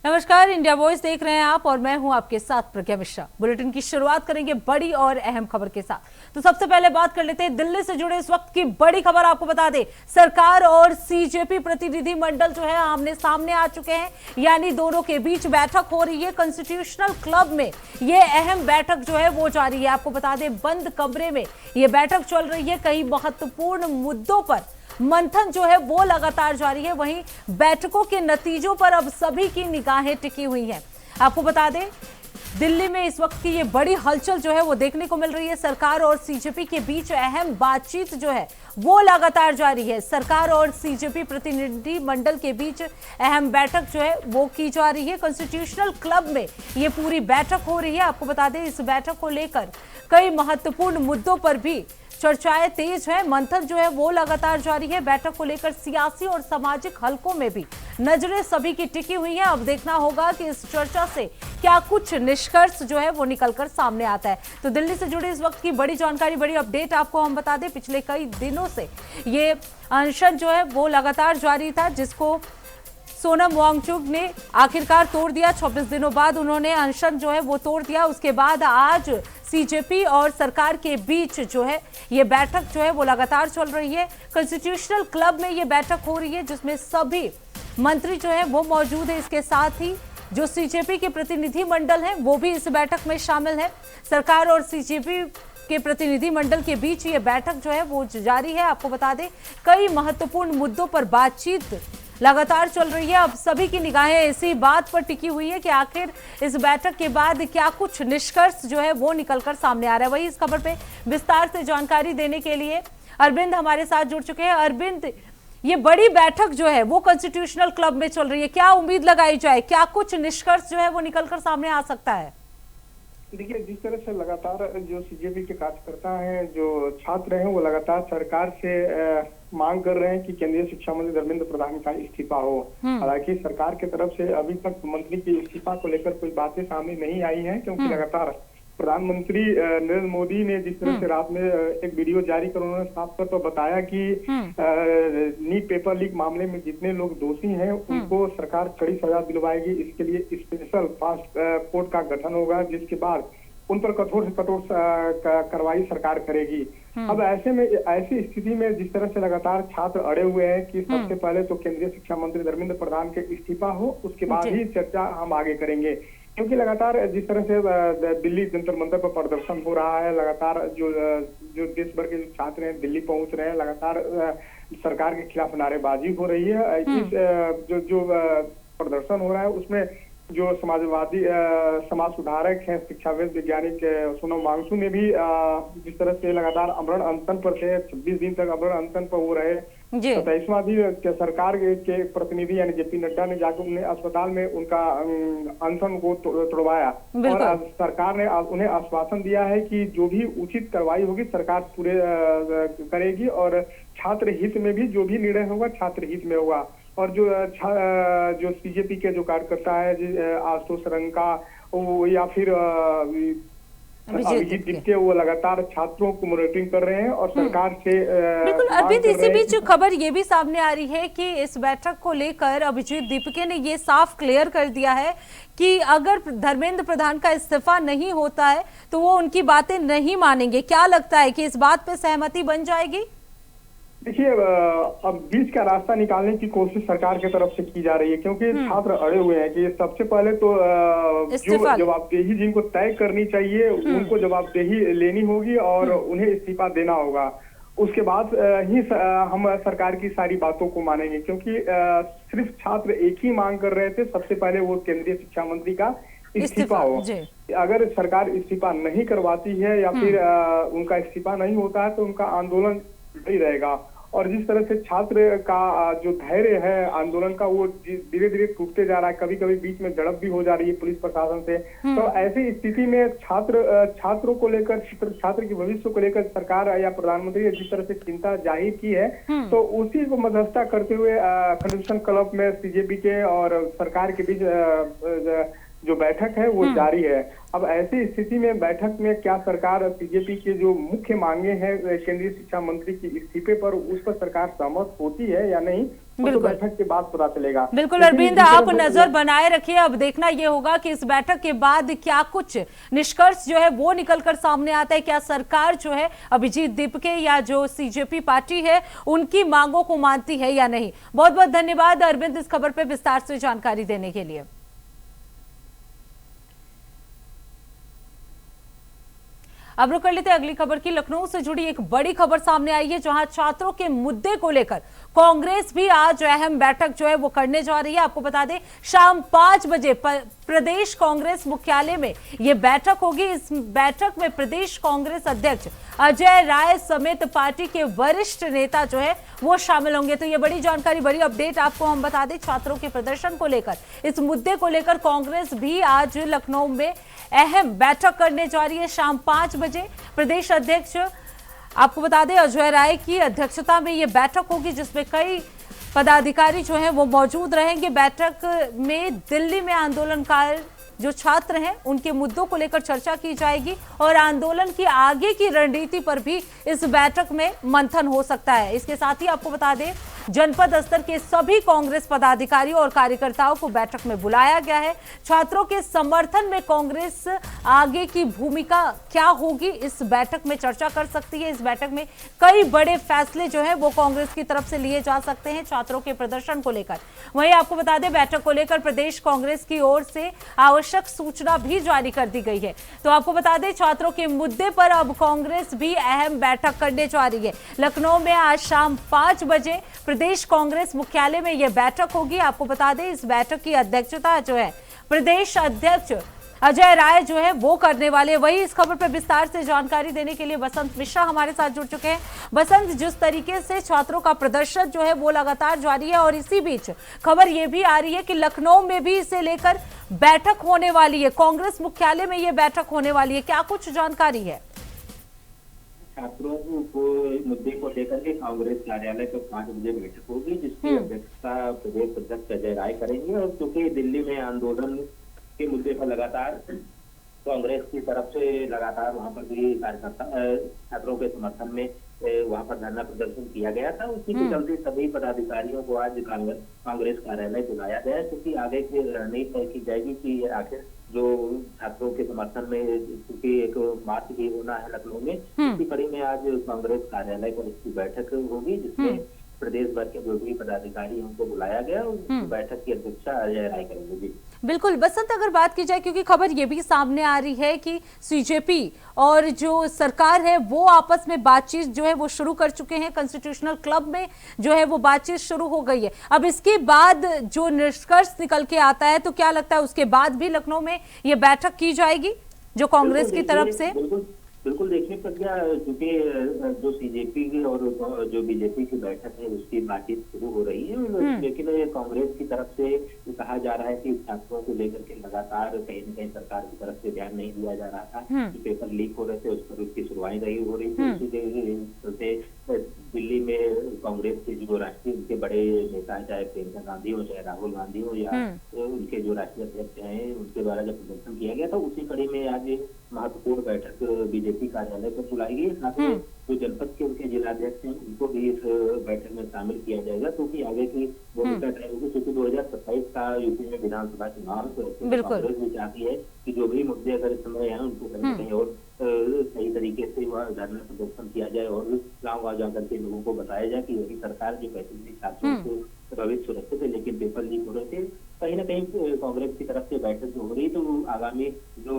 नमस्कार, India voice देख रहे हैं आप और मैं हूं आपके साथ प्रज्ञा मिश्रा। बुलेटिन की शुरुआत करेंगे बड़ी और अहम खबर के साथ। तो सबसे पहले बात कर लेते हैं दिल्ली से जुड़े इस वक्त की बड़ी खबर। आपको बता दें, सरकार और सीजेपी प्रतिनिधि मंडल जो है आमने सामने आ चुके हैं, यानी दोनों के बीच बैठक हो रही है कॉन्स्टिट्यूशनल क्लब में। ये अहम बैठक जो है वो जारी है। आपको बता दें, बंद कमरे में ये बैठक चल रही है। कई महत्वपूर्ण मुद्दों पर मंथन जो है वो लगातार जारी है। वहीं बैठकों के नतीजों पर अब सभी की निगाहें टिकी हुई हैं। आपको बता दें, दिल्ली में इस वक्त की ये बड़ी हलचल जो है वो देखने को मिल रही है। सरकार और सीजेपी के बीच अहम बातचीत जो है वो लगातार जारी है। सरकार और सीजेपी प्रतिनिधि मंडल के बीच अहम बैठक जो है वो की जा रही है। कॉन्स्टिट्यूशनल क्लब में ये पूरी बैठक हो रही है। आपको बता दें, इस बैठक को लेकर कई महत्वपूर्ण मुद्दों पर भी चर्चाएं तेज है। मंथन जो है वो लगातार जारी है। बैठक को लेकर सियासी और सामाजिक हलकों में भी नजरें सभी की टिकी हुई हैं। अब देखना होगा कि इस चर्चा से क्या कुछ निष्कर्ष जो है वो निकलकर सामने आता है। तो दिल्ली से जुड़ी इस वक्त की बड़ी जानकारी, बड़ी अपडेट आपको हम बता दें, पिछले कई दिनों से ये अनशन जो है वो लगातार जारी था, जिसको सोनम वांगचुक ने आखिरकार तोड़ दिया। 26 दिनों बाद उन्होंने अनशन जो है वो तोड़ दिया। उसके बाद आज सीजेपी और सरकार के बीच जो है ये बैठक जो है वो लगातार चल रही है। कॉन्स्टिट्यूशनल क्लब में ये बैठक हो रही है, जिसमें सभी मंत्री जो है वो मौजूद है। इसके साथ ही जो सीजेपी के प्रतिनिधि मंडल हैं वो भी इस बैठक में शामिल है। सरकार और सीजेपी के प्रतिनिधि मंडल के बीच ये बैठक जो है वो जारी है। आपको बता दें, कई महत्वपूर्ण मुद्दों पर बातचीत लगातार चल रही है। अब सभी की निगाहें इसी बात पर टिकी हुई है कि आखिर इस बैठक के बाद क्या कुछ निष्कर्ष जो है वो निकलकर सामने आ रहा है। वही इस खबर पे विस्तार से जानकारी देने के लिए अरविंद हमारे साथ जुड़ चुके हैं। अरविंद, ये बड़ी बैठक जो है वो कॉन्स्टिट्यूशनल क्लब में चल रही है, क्या उम्मीद लगाई जाए, क्या कुछ निष्कर्ष जो है वो निकलकर सामने आ सकता है? देखिए, जिस तरह से लगातार जो सीजेपी के कार्यकर्ता हैं, जो छात्र हैं, वो लगातार सरकार से मांग कर रहे हैं कि केंद्रीय शिक्षा मंत्री धर्मेंद्र प्रधान का इस्तीफा हो। हालांकि सरकार की तरफ से अभी तक मंत्री के इस्तीफा को लेकर कोई बातें सामने नहीं आई हैं, क्योंकि लगातार प्रधानमंत्री नरेंद्र मोदी ने जिस तरह से रात में एक वीडियो जारी कर उन्होंने साफ तौर पर बताया कि नीट पेपर लीक मामले में जितने लोग दोषी हैं उनको सरकार कड़ी सजा दिलवाएगी। इसके लिए स्पेशल फास्ट कोर्ट का गठन होगा, जिसके बाद उन पर कठोर से कठोर कार्रवाई सरकार करेगी। अब ऐसे में, ऐसी स्थिति में जिस तरह से लगातार छात्र अड़े हुए हैं कि सबसे पहले तो केंद्रीय शिक्षा मंत्री धर्मेंद्र प्रधान के इस्तीफा हो, उसके बाद ही चर्चा हम आगे करेंगे। क्योंकि लगातार जिस तरह से दिल्ली जंतर मंतर पर प्रदर्शन हो रहा है, लगातार जो देश भर के जो छात्र हैं दिल्ली पहुंच रहे हैं, लगातार सरकार के खिलाफ नारेबाजी हो रही है। इस जो प्रदर्शन हो रहा है उसमें जो समाजवादी समाज सुधारक हैं, शिक्षाविद वैज्ञानिक सोनम वांगचुक ने भी जिस तरह से लगातार अमरण अनशन पर थे, 26 दिन तक अमरण अनशन पर हो रहे। 27वां दिन सरकार के प्रतिनिधि यानी जेपी नड्डा ने जाकर उन्हें अस्पताल में उनका अनशन को तोड़वाया और सरकार ने उन्हें आश्वासन दिया है कि जो भी उचित कार्रवाई होगी सरकार पूरे करेगी और छात्र हित में भी जो भी निर्णय होगा छात्र हित में होगा। और जो सीजेपी के जो कार्यकर्ता है आशुतोष रंका या फिर अभिजीत दीप्ते, वो लगातार छात्रों को मॉनिटरिंग कर रहे हैं और सरकार से बिल्कुल। अभिजीत, इसी बीच खबर ये भी सामने आ रही है कि इस बैठक को लेकर अभिजीत दीपके ने ये साफ क्लियर कर दिया है कि अगर धर्मेंद्र प्रधान का इस्तीफा नहीं होता है तो वो उनकी बातें नहीं मानेंगे। क्या लगता है कि इस बात पे सहमति बन जाएगी? देखिए, अब बीच का रास्ता निकालने की कोशिश सरकार की तरफ से की जा रही है, क्योंकि छात्र अड़े हुए हैं कि सबसे पहले तो जो जवाबदेही जिनको तय करनी चाहिए उनको जवाबदेही लेनी होगी और उन्हें इस्तीफा देना होगा। उसके बाद ही हम सरकार की सारी बातों को मानेंगे, क्योंकि सिर्फ छात्र एक ही मांग कर रहे थे, सबसे पहले वो केंद्रीय शिक्षा मंत्री का इस्तीफा हो। अगर सरकार इस्तीफा नहीं करवाती है या फिर उनका इस्तीफा नहीं होता है तो उनका आंदोलन जारी रहेगा। और जिस तरह से छात्र का जो धैर्य है आंदोलन का वो धीरे धीरे टूटते जा रहा है, कभी कभी बीच में झड़प भी हो जा रही है पुलिस प्रशासन से। तो ऐसी स्थिति में छात्रों को लेकर, छात्र के भविष्य को लेकर सरकार या प्रधानमंत्री ने जिस तरह से चिंता जाहिर की है, तो उसी को मध्यस्थता करते हुए कॉन्स्टिट्यूशन क्लब में सीजेपी के और सरकार के बीच जो बैठक है वो जारी है। अब ऐसी स्थिति में बैठक में क्या सरकार सीजेपी के जो मुख्य मांगे हैं केंद्रीय शिक्षा मंत्री के इस्तीफे पर, उस पर सरकार सहमत होती है या नहीं, तो बैठक के बाद पता चलेगा। बिल्कुल अरविंद, आप नजर बनाए रखिए। अब देखना ये होगा कि इस बैठक के बाद क्या कुछ निष्कर्ष जो है वो निकलकर सामने आता है। क्या सरकार जो है अभिजीत दीपके या जो सीजेपी पार्टी है उनकी मांगों को मानती है या नहीं। बहुत बहुत धन्यवाद अरविंद इस खबर पर विस्तार से जानकारी देने के लिए। अब रुक कर लेते हैं अगली खबर की। लखनऊ से जुड़ी एक बड़ी खबर सामने आई है, जहां छात्रों के मुद्दे को लेकर कांग्रेस भी आज अहम बैठक जो है वो करने जा रही है। आपको बता दें शाम 5 बजे प्रदेश कांग्रेस मुख्यालय में यह बैठक होगी। इस बैठक में प्रदेश कांग्रेस अध्यक्ष अजय राय समेत पार्टी के वरिष्ठ नेता जो है वो शामिल होंगे। तो ये बड़ी जानकारी, बड़ी अपडेट आपको हम बता दें छात्रों के प्रदर्शन को लेकर, इस मुद्दे को लेकर कांग्रेस भी आज लखनऊ में अहम बैठक करने जा रही है। शाम 5 बजे प्रदेश अध्यक्ष आपको बता दें अजय राय की अध्यक्षता में यह बैठक होगी, जिसमें कई पदाधिकारी जो हैं वो मौजूद रहेंगे। बैठक में दिल्ली में आंदोलनकार जो छात्र हैं उनके मुद्दों को लेकर चर्चा की जाएगी और आंदोलन की आगे की रणनीति पर भी इस बैठक में मंथन हो सकता है। इसके साथ ही आपको बता दें जनपद स्तर के सभी कांग्रेस पदाधिकारियों और कार्यकर्ताओं को बैठक में बुलाया गया है। छात्रों के समर्थन में कांग्रेस आगे की भूमिका क्या होगी इस बैठक में चर्चा कर सकती है। इस बैठक में कई बड़े फैसले जो है वो कांग्रेस की तरफ से लिए जा सकते हैं छात्रों के प्रदर्शन को लेकर। वहीं आपको बता दें बैठक को लेकर प्रदेश कांग्रेस की ओर से आवश्यक सूचना भी जारी कर दी गई है। तो आपको बता दें छात्रों के मुद्दे पर अब कांग्रेस भी अहम बैठक करने जा रही है। लखनऊ में आज शाम 5 बजे प्रदेश कांग्रेस मुख्यालय में यह बैठक होगी। आपको बता दें इस बैठक की अध्यक्षता जो है प्रदेश अध्यक्ष अजय राय जो है वो करने वाले। वही इस खबर पर विस्तार से जानकारी देने के लिए बसंत मिश्रा हमारे साथ जुड़ चुके हैं। बसंत, जिस तरीके से छात्रों का प्रदर्शन जो है वो लगातार जारी है और इसी बीच खबर ये भी आ रही है कि लखनऊ में भी इसे लेकर बैठक होने वाली है, कांग्रेस मुख्यालय में ये बैठक होने वाली है, क्या कुछ जानकारी है? छात्रों को मुद्दे को लेकर के कांग्रेस कार्यालय पर 5 बजे बैठक होगी, जिसकी अध्यक्षता प्रदेश अध्यक्ष अजय राय करेंगे। और क्योंकि दिल्ली में आंदोलन के मुद्दे पर लगातार कांग्रेस की तरफ से लगातार वहां पर भी कार्यकर्ता छात्रों के समर्थन में वहां पर धरना प्रदर्शन किया गया था, उसी के चलते सभी पदाधिकारियों को आज कांग्रेस कार्यालय बुलाया गया, क्योंकि आगे की रणनीति तय की जाएगी कि आखिर जो छात्रों के समर्थन में क्योंकि एक मार्च भी होना है लखनऊ में, इसी कड़ी में आज कांग्रेस कार्यालय पर इसकी बैठक होगी, जिसमें प्रदेश भर के जो भी पदाधिकारी उनको बुलाया गया। बैठक की अध्यक्षता अजय राय करेंगे। बिल्कुल बसंत, अगर बात की जाए क्योंकि खबर ये भी सामने आ रही है कि सीजेपी और जो सरकार है वो आपस में बातचीत जो है वो शुरू कर चुके हैं, कॉन्स्टिट्यूशनल क्लब में जो है वो बातचीत शुरू हो गई है। अब इसके बाद जो निष्कर्ष निकल के आता है तो क्या लगता है उसके बाद भी लखनऊ में ये बैठक की जाएगी जो कांग्रेस की तरफ से? बिल्कुल देखिए प्रज्ञा, क्योंकि जो सीजेपी की और जो बीजेपी की बैठक है उसकी बातचीत शुरू हो रही है, लेकिन कांग्रेस की तरफ से कहा जा रहा है कि छात्रों को लेकर के लगातार कहीं न कहीं सरकार की तरफ से ध्यान नहीं दिया जा रहा था, कि पेपर लीक हो रहे थे उस पर उसकी सुनवाई नहीं हो रही थी। उसी चलते दिल्ली में कांग्रेस के जो राष्ट्रीय उनके बड़े नेता चाहे प्रियंका गांधी हो चाहे राहुल गांधी हो या उनके जो राष्ट्रीय अध्यक्ष हैं उनके द्वारा जब प्रदर्शन किया गया था, उसी कड़ी में आज महत्वपूर्ण बैठक बीजेपी कार्यालय पर बुलाई गई। साथ में जो जनपद के उनके जिलाध्यक्ष हैं उनको भी इस बैठक में शामिल किया जाएगा, क्योंकि आगे की भूमिका तय होगी। क्योंकि 2027 का यूपी में विधानसभा चुनाव है, तो कांग्रेस भी चाहती है कि जो भी मुद्दे अगर इस समय है उनको कहीं कहीं और सही तरीके से वह धरना प्रदर्शन किया जाए और गाँव जाकर के लोगों को बताया जाए कि वही सरकार जो कहती थी छात्रों को भविष्य सुरक्षित है लेकिन पेपर लीक हो रहे थे, कहीं ना कहीं कांग्रेस की तरफ से बैठक जो हो रही तो आगामी जो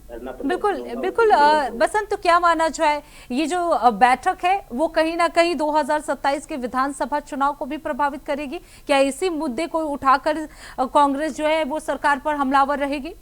धरना बिल्कुल बसंत, तो क्या माना जाए ये जो बैठक है वो कहीं ना कहीं 2027 के विधानसभा चुनाव को भी प्रभावित करेगी? क्या इसी मुद्दे को उठाकर कांग्रेस जो है वो सरकार पर हमलावर रहेगी?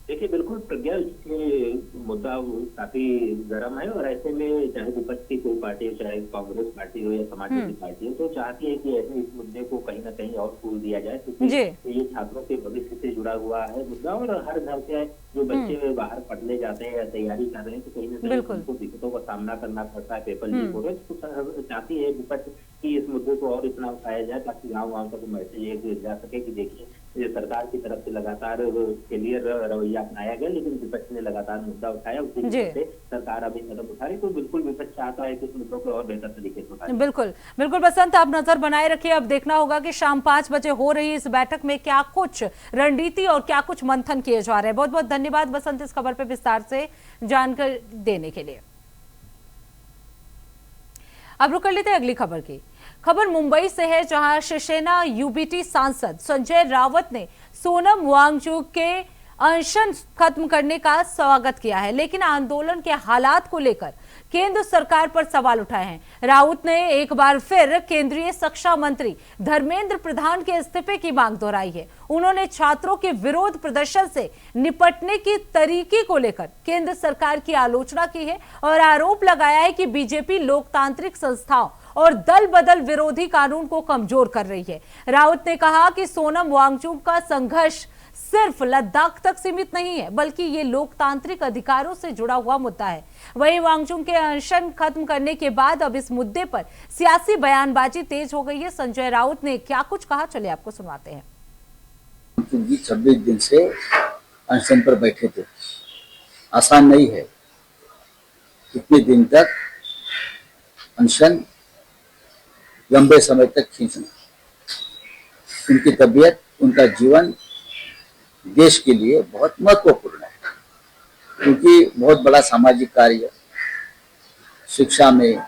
देखिए बिल्कुल प्रज्ञा, ये मुद्दा काफी गर्म है और ऐसे में चाहे विपक्ष की कोई पार्टी हो, चाहे कांग्रेस पार्टी हो या समाजवादी पार्टी हो, तो चाहती है कि ऐसे इस मुद्दे को कहीं ना कहीं और फूल दिया जाए, क्योंकि ये छात्रों के भविष्य से जुड़ा हुआ है मुद्दा। और हर घर के जो बच्चे बाहर पढ़ने जाते हैं या तैयारी कर रहे हैं तो कहीं ना कहीं उनको दिक्कतों का सामना करना पड़ता है, पेपर लीक हो रहे हैं। तो चाहती है विपक्ष कि इस मुद्दे को और इतना उठाया जाए ताकि गाँव गाँव तक मैसेज जा सके कि देखिए ये सरकार की तरफ से लगातार क्लियर रवैया अपनाया गया, लेकिन विपक्ष ने लगातार मुद्दा उठाया, उसी वजह से सरकार अभी कदम उठा रही। तो बिल्कुल विपक्ष चाहता है कि इस मुद्दों को और बेहतर तरीके से उठाए। बिल्कुल बिल्कुल बसंत, आप नजर बनाए रखिए। अब देखना होगा कि शाम 5 बजे हो रही इस बैठक में क्या कुछ रणनीति और क्या कुछ मंथन किए जा रहे हैं। बहुत बहुत धन्यवाद बसंत इस खबर पे विस्तार से जानकारी देने के लिए। अब रुक कर लेते हैं अगली खबर की। खबर मुंबई से है, जहां शिवसेना यूबीटी सांसद संजय राउत ने सोनम वांगचुक के अनशन खत्म करने का स्वागत किया है, लेकिन आंदोलन के हालात को लेकर केंद्र सरकार पर सवाल उठाए हैं। राउत ने एक बार फिर केंद्रीय शिक्षा मंत्री धर्मेंद्र प्रधान के इस्तीफे की मांग दोहराई है। उन्होंने छात्रों के विरोध प्रदर्शन से निपटने की तरीके को लेकर केंद्र सरकार की आलोचना की है और आरोप लगाया है कि बीजेपी लोकतांत्रिक संस्थाओं और दल बदल विरोधी कानून को कमजोर कर रही है। राउत ने कहा कि सोनम वांगचुक का संघर्ष सिर्फ लद्दाख तक सीमित नहीं है, बल्कि ये लोकतांत्रिक अधिकारों से जुड़ा हुआ मुद्दा है। वहीं वांगचुक के अनशन खत्म करने के बाद अब इस मुद्दे पर सियासी बयानबाजी तेज हो गई है। संजय राउत ने क्या कुछ कहा, चलिए आपको सुनाते हैं। 26 दिन से अनशन पर बैठे थे। आसान नहीं है इतने दिन तक अनशन लंबे समय तक खींचना। उनकी तबीयत, उनका जीवन देश के लिए बहुत महत्वपूर्ण है, क्योंकि बहुत बड़ा सामाजिक कार्य, शिक्षा में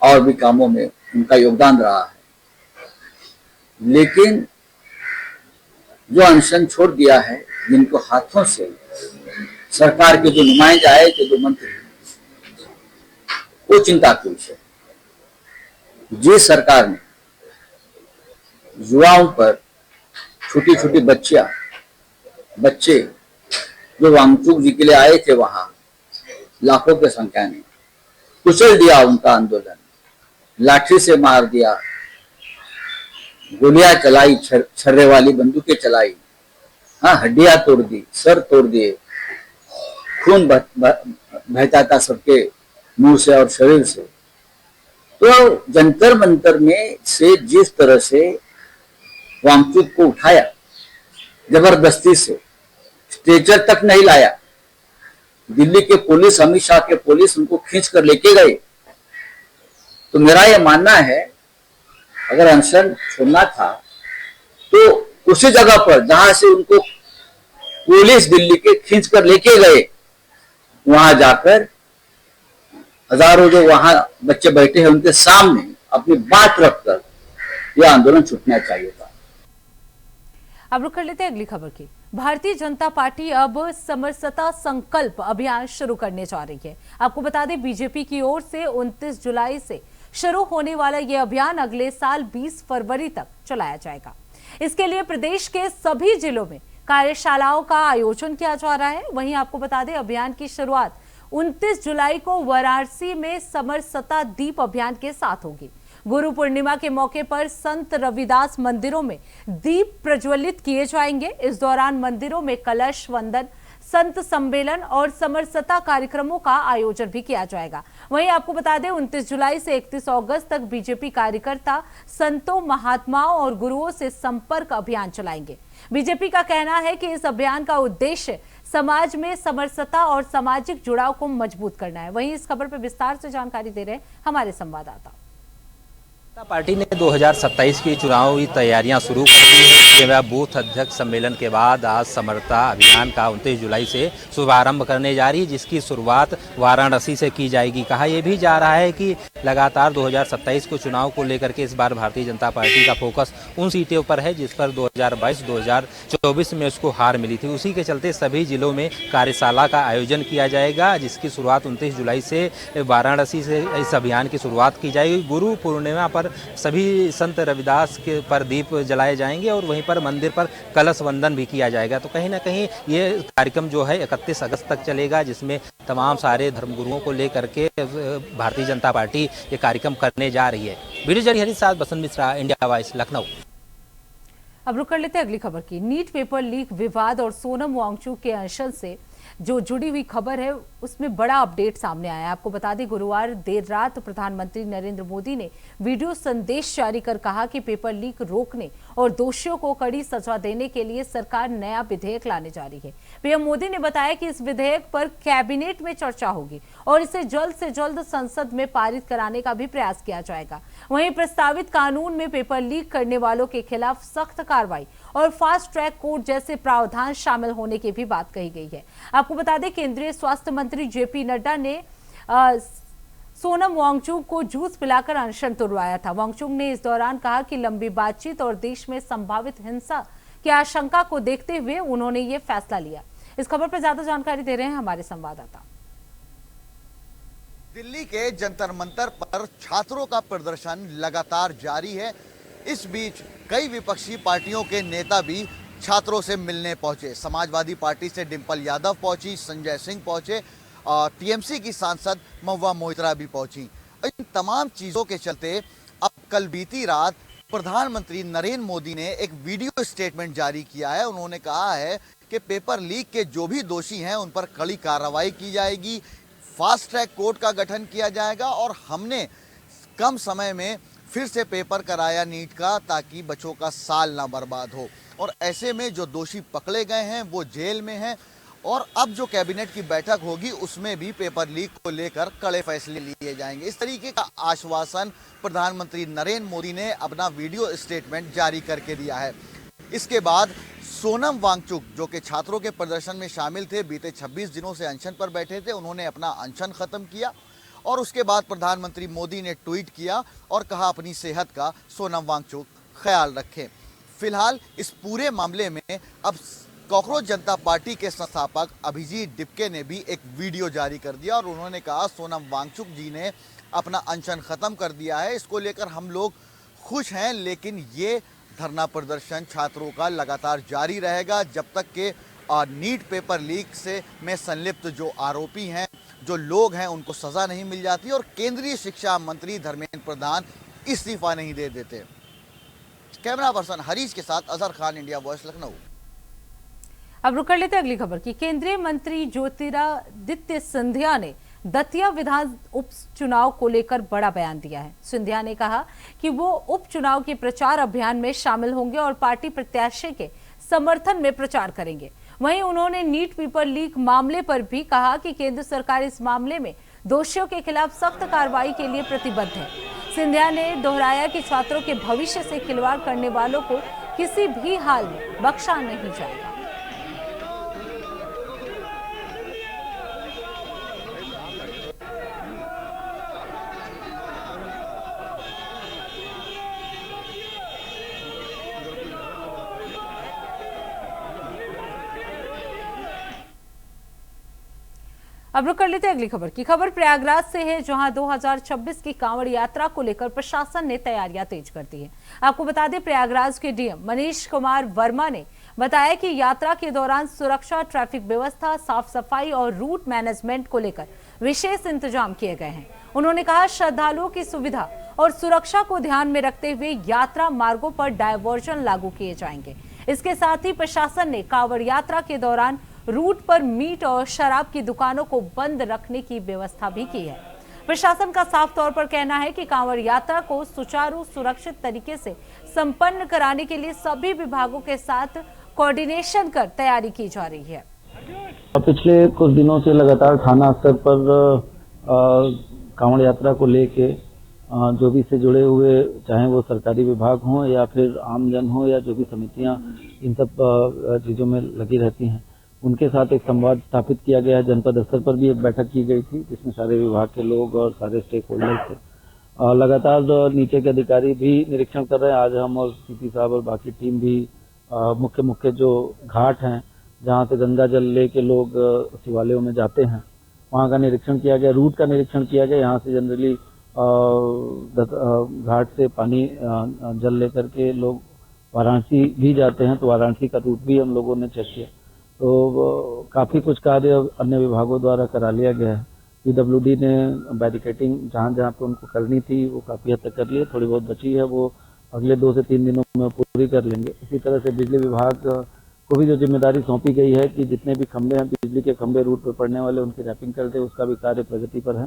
और भी कामों में उनका योगदान रहा है। लेकिन जो अनशन छोड़ दिया है, जिनको हाथों से सरकार के जो नुमाइंदे आए थे, जो मंत्री, वो चिंता की विषय। जिस सरकार ने युवाओं पर, छोटी छोटी बच्चे जो वांगचुक जी के लिए आए थे, वहां लाखों की संख्या में कुचल दिया उनका आंदोलन, लाठी से मार दिया, गोलियां चलाई, छर्रे वाली बंदूकें चलाई, हाँ, हड्डियां तोड़ दी, सर तोड़ दिए, खून बहता था सबके मुंह से और शरीर से। तो जंतर मंतर में से जिस तरह से वांगचुक को उठाया, जबरदस्ती से, स्ट्रेचर तक नहीं लाया, दिल्ली के पुलिस, अमित शाह के पुलिस उनको खींच कर लेके गए। तो मेरा यह मानना है, अगर अनशन छोड़ना था तो उसी जगह पर जहां से उनको पुलिस दिल्ली के खींच कर लेके गए, वहां जाकर हजारों जो वहां बच्चे बैठे हैं उनके सामने अपनी बात रखकर यह आंदोलन छूटना चाहिए था। अब रुक कर लेते हैं अगली खबर की। भारतीय जनता पार्टी अब समरसता संकल्प अभियान शुरू करने जा रही है। आपको बता दें, बीजेपी की ओर से 29 जुलाई से शुरू होने वाला यह अभियान अगले साल 20 फरवरी तक चलाया जाएगा। इसके लिए प्रदेश के सभी जिलों में कार्यशालाओं का आयोजन किया जा रहा है। वहीं आपको बता दें, अभियान की शुरुआत 29 जुलाई को वाराणसी में समरसता दीप अभियान के साथ होगी। गुरु पूर्णिमा के मौके पर संत रविदास मंदिरों में दीप प्रज्वलित किए जाएंगे। इस दौरान मंदिरों में कलश वंदन, संत सम्मेलन और समरसता कार्यक्रमों का आयोजन भी किया जाएगा। वहीं आपको बता दें, 29 जुलाई से 31 अगस्त तक बीजेपी कार्यकर्ता संतों, महात्माओं और गुरुओं से संपर्क अभियान चलाएंगे। बीजेपी का कहना है कि इस अभियान का उद्देश्य समाज में समरसता और सामाजिक जुड़ाव को मजबूत करना है। वहीं इस खबर पर विस्तार से जानकारी दे रहे हैं हमारे संवाददाता। पार्टी ने 2027 की चुनावी तैयारियां शुरू कर दी है। बूथ अध्यक्ष सम्मेलन के बाद आज समरसता अभियान का 29 जुलाई से शुभारंभ करने जा रही है, जिसकी शुरुआत वाराणसी से की जाएगी। कहा यह भी जा रहा है कि लगातार 2027 को चुनाव को लेकर के इस बार भारतीय जनता पार्टी का फोकस उन सीटों पर है जिस पर 2022-2024 में उसको हार मिली थी। उसी के चलते सभी जिलों में कार्यशाला का आयोजन किया जाएगा, जिसकी शुरुआत 29 जुलाई से वाराणसी से इस अभियान की शुरुआत की जाएगी। गुरु पूर्णिमा पर सभी संत रविदास के पर दीप जलाए जाएंगे और वहीं पर मंदिर पर कलश वंदन भी किया जाएगा। तो कहीं ना कहीं ये कार्यक्रम जो है 31 अगस्त तक चलेगा, जिसमें तमाम सारे धर्मगुरुओं को लेकर के भारतीय जनता पार्टी ये कार्यक्रम करने जा रही है। वीडियो जर्नलिस्ट हरीश साथ बसंत मिश्रा, इंडिया वॉइस, लखनऊ। अब रुक कर लेते हैं अगली खबर की। नीट पेपर लीक विवाद और सोनम वांगचुक के अनशन से जो जुड़ी हुई खबर है उसमें बड़ा अपडेट सामने आया है। आपको बता दें, गुरुवार देर रात प्रधानमंत्री नरेंद्र मोदी ने वीडियो संदेश जारी कर कहा कि पेपर लीक रोकने और दोषियों को कड़ी सजा देने के लिए सरकार नया विधेयक लाने जा रही है। पीएम मोदी ने बताया कि इस विधेयक पर कैबिनेट में चर्चा होगी और इसे जल्द से जल्द संसद में पारित कराने का भी प्रयास किया जाएगा। वहीं प्रस्तावित कानून में पेपर लीक करने वालों के खिलाफ सख्त कार्रवाई और फास्ट ट्रैक कोर्ट जैसे प्रावधान शामिल होने की भी बात कही गई है। आपको बता दें, केंद्रीय स्वास्थ्य मंत्री जेपी नड्डा ने सोनम वांगचुक को जूस पिलाकर अनशन तुड़वाया था। वांगचुक ने इस दौरान कहा कि लंबी बातचीत और देश में संभावित हिंसा की आशंका को देखते हुए उन्होंने ये फैसला लिया। इस खबर पर ज्यादा जानकारी दे रहे हैं हमारे संवाददाता। दिल्ली के जंतर मंतर पर छात्रों का प्रदर्शन लगातार जारी है। इस बीच कई विपक्षी पार्टियों के नेता भी छात्रों से मिलने पहुंचे। समाजवादी पार्टी से डिंपल यादव पहुंची, संजय सिंह पहुंचे, टीएमसी की सांसद महुआ मोइत्रा भी पहुंची। इन तमाम चीजों के चलते अब कल बीती रात प्रधानमंत्री नरेंद्र मोदी ने एक वीडियो स्टेटमेंट जारी किया है। उन्होंने कहा है कि पेपर लीक के जो भी दोषी हैं उन पर कड़ी कार्रवाई की जाएगी, फास्ट ट्रैक कोर्ट का गठन किया जाएगा और हमने कम समय में फिर से पेपर कराया नीट का ताकि बच्चों का साल ना बर्बाद हो। और ऐसे में जो दोषी पकड़े गए हैं वो जेल में हैं और अब जो कैबिनेट की बैठक होगी उसमें भी पेपर लीक को लेकर कड़े फैसले लिए जाएंगे। इस तरीके का आश्वासन प्रधानमंत्री नरेंद्र मोदी ने अपना वीडियो स्टेटमेंट जारी करके दिया है। इसके बाद सोनम वांगचुक जो कि छात्रों के प्रदर्शन में शामिल थे, बीते 26 दिनों से अनशन पर बैठे थे, उन्होंने अपना अनशन खत्म किया और उसके बाद प्रधानमंत्री मोदी ने ट्वीट किया और कहा अपनी सेहत का सोनम वांगचुक ख्याल रखें। फिलहाल इस पूरे मामले में अब कॉकरोच जनता पार्टी के संस्थापक अभिजीत डिपके ने भी एक वीडियो जारी कर दिया और उन्होंने कहा सोनम वांगचुक जी ने अपना अनशन खत्म कर दिया है, इसको लेकर हम लोग खुश हैं, लेकिन ये धरना प्रदर्शन छात्रों का लगातार जारी रहेगा जब तक के नीट पेपर लीक से में संलिप्त जो आरोपी हैं, जो लोग हैं, उनको सजा नहीं मिल जाती और केंद्रीय शिक्षा मंत्री धर्मेंद्र प्रधान इस्तीफा नहीं दे देते। कैमरा पर्सन हरीश के साथ अजहर खान, इंडिया वॉइस, लखनऊ। अब रुक कर लेते अगली खबर की। केंद्रीय मंत्री ज्योतिरादित्य सिंधिया ने दतिया विधान उपचुनाव को लेकर बड़ा बयान दिया है। सिंधिया ने कहा कि वो उपचुनाव के प्रचार अभियान में शामिल होंगे और पार्टी प्रत्याशी के समर्थन में प्रचार करेंगे। वहीं उन्होंने नीट पेपर लीक मामले पर भी कहा कि केंद्र सरकार इस मामले में दोषियों के खिलाफ सख्त कार्रवाई के लिए प्रतिबद्ध है। सिंधिया ने दोहराया कि छात्रों के भविष्य से खिलवाड़ करने वालों को किसी भी हाल में बख्शा नहीं जाएगा। अब रुक कर लेते हैं अगली खबर की। खबर प्रयागराज से है, जहां 2026 की कांवड़ यात्रा को लेकर प्रशासन ने तैयारियां तेज कर दी है। आपको बता दें, प्रयागराज के डीएम मनीष कुमार वर्मा ने बताया कि यात्रा के दौरान सुरक्षा, ट्रैफिक व्यवस्था, साफ सफाई और रूट मैनेजमेंट को लेकर विशेष इंतजाम किए गए हैं। उन्होंने कहा श्रद्धालुओं की सुविधा और सुरक्षा को ध्यान में रखते हुए यात्रा मार्गों पर डायवर्जन लागू किए जाएंगे। इसके साथ ही प्रशासन ने कांवड़ यात्रा के दौरान रूट पर मीट और शराब की दुकानों को बंद रखने की व्यवस्था भी की है। प्रशासन का साफ तौर पर कहना है कि कांवड़ यात्रा को सुचारू, सुरक्षित तरीके से संपन्न कराने के लिए सभी विभागों के साथ कोऑर्डिनेशन कर तैयारी की जा रही है। पिछले कुछ दिनों से लगातार थाना स्तर पर कांवड़ यात्रा को लेके जो भी से जुड़े हुए, चाहे वो सरकारी विभाग हों या फिर आमजन हो या जो भी समितियां इन सब चीजों में लगी रहती हैं, उनके साथ एक संवाद स्थापित किया गया है। जनपद स्तर पर भी एक बैठक की गई थी जिसमें सारे विभाग के लोग और सारे स्टेक होल्डर्स थे। लगातार नीचे के अधिकारी भी निरीक्षण कर रहे हैं। आज हम और सीपी साहब और बाकी टीम भी मुख्य जो घाट हैं जहां से गंगा जल लेके लोग शिवालयों में जाते हैं, वहां का निरीक्षण किया गया, रूट का निरीक्षण किया गया। यहाँ से जनरली घाट से पानी जल लेकर के लोग वाराणसी भी जाते हैं, तो वाराणसी का रूट भी हम लोगों ने चेक किया। तो काफी कुछ कार्य अन्य विभागों द्वारा करा लिया गया है। पीडब्ल्यूडी ने बैरिकेटिंग जहां जहां पे उनको करनी थी वो काफी हद तक कर ली है, थोड़ी बहुत बची है वो अगले 2 से 3 दिनों में पूरी कर लेंगे। इसी तरह से बिजली विभाग को भी जो जिम्मेदारी सौंपी गई है कि जितने भी खंभे हैं बिजली के खंभे रूट पर पड़ने वाले उनकी रैपिंग कर दे, उसका भी कार्य प्रगति पर है।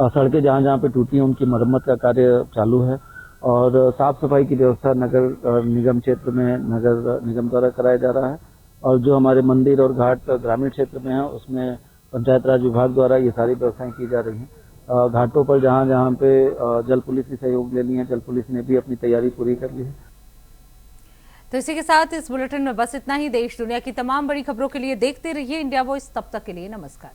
सड़कें जहाँ जहाँ पे टूटी हैं उनकी मरम्मत का कार्य चालू है और साफ सफाई की व्यवस्था नगर निगम क्षेत्र में नगर निगम द्वारा कराया जा रहा है और जो हमारे मंदिर और घाट ग्रामीण क्षेत्र में है उसमें पंचायत राज विभाग द्वारा ये सारी व्यवस्थाएं की जा रही हैं। घाटों पर जहाँ जहाँ पे जल पुलिस की सहयोग लेनी है, जल पुलिस ने भी अपनी तैयारी पूरी कर ली है। तो इसी के साथ इस बुलेटिन में बस इतना ही। देश दुनिया की तमाम बड़ी खबरों के लिए देखते रहिए इंडिया वॉइस। तब तक के लिए नमस्कार।